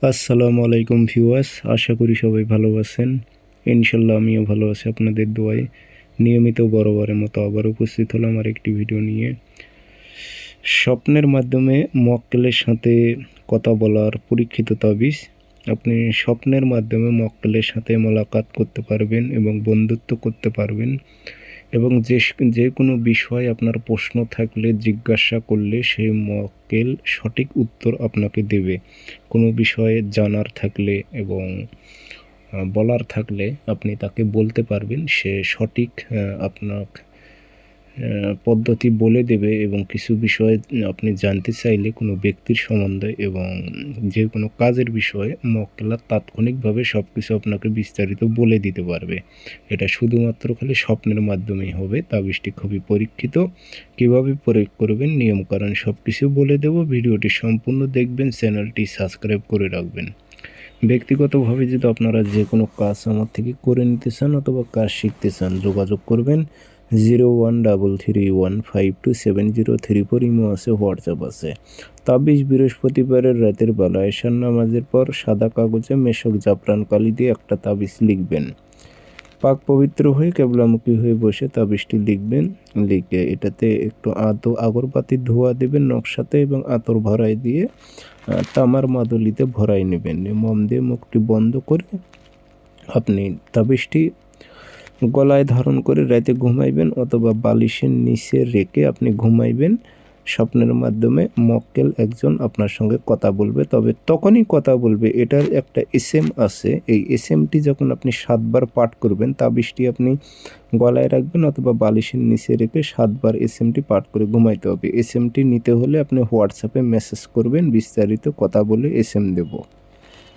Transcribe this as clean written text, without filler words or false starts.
আসসালামু আলাইকুম ভিউয়ার্স, আশা করি সবাই ভালো আছেন। ইনশাল্লাহ আমিও ভালো আছি আপনাদের দোয়ায়। নিয়মিত বরাবরের মতো আবার উপস্থিত হলাম আর একটি ভিডিও নিয়ে। স্বপ্নের মাধ্যমে মক্কেলের সাথে কথা বলার পরীক্ষিত তাবিজ। আপনি স্বপ্নের মাধ্যমে মক্কেলের সাথে মোলাকাত করতে পারবেন এবং বন্ধুত্ব করতে পারবেন, এবং যে কোনো বিষয় আপনার প্রশ্ন থাকলে জিজ্ঞাসা করলে সেই মক্কেল সঠিক উত্তর আপনাকে দেবে। কোনো বিষয়ে জানার থাকলে এবং বলার থাকলে আপনি তাকে বলতে পারবেন, সে সঠিক আপনাকে পদ্ধতি বলে দেবে। এবং কিছু বিষয়ে আপনি জানতে চাইলে কোনো ব্যক্তির সম্বন্ধে এবং যে কোনো কাজের বিষয়ে মক্কেলরা তাৎক্ষণিকভাবে সব কিছু আপনাকে বিস্তারিত বলে দিতে পারবে। এটা শুধুমাত্র খালি স্বপ্নের মাধ্যমেই হবে। তাবিজটি খুবই পরীক্ষিত, কীভাবে প্রয়োগ করবেন, নিয়মকানুন সব কিছু বলে দেব। ভিডিওটি সম্পূর্ণ দেখবেন, চ্যানেলটি সাবস্ক্রাইব করে রাখবেন। ব্যক্তিগতভাবে যদি আপনারা যে কোনো কাজ আমার থেকে করে নিতে চান অথবা কাজ শিখতে চান, যোগাযোগ করবেন 0133152703 ইমো আছে, হোয়াটসঅ্যাপ আছে। তাবিজ বৃহস্পতিবারের রাতের বেলা এশার নামাজের পর সাদা কাগজে মেশক জাফরান কালি দিয়ে একটা তাবিজ লিখবেন। পাক পবিত্র হয়ে কেবলামুখী হয়ে বসে তাবিজটি লিখবেন। লিখে এটাতে একটু আগরবাতির ধোঁয়া দেবেন নকশাতে এবং আতর ভরাই দিয়ে তামার মাদুলিতে ভরাই নেবেন। মোম দিয়ে মুখটি বন্ধ করে আপনি তাবিজটি গলায় ধারণ করে রাতে ঘুমাইবেন অথবা বালিশের নিচে রেখে আপনি ঘুমাইবেন। স্বপ্নের মাধ্যমে মক্কেল একজন আপনার সঙ্গে কথা বলবে, তবে তখনই কথা বলবে এটার একটা এসএম আছে। এই এসএমটি যখন আপনি 7 বার পাঠ করবেন, তাবিজটি আপনি গলায় রাখবেন অথবা বালিশের নিচে রেখে 7 বার এসএমটি পাঠ করে ঘুমাইতে হবে। এসএমটি নিতে হলে আপনি হোয়াটসঅ্যাপে মেসেজ করবেন, বিস্তারিত কথা বলে এসএম দেব।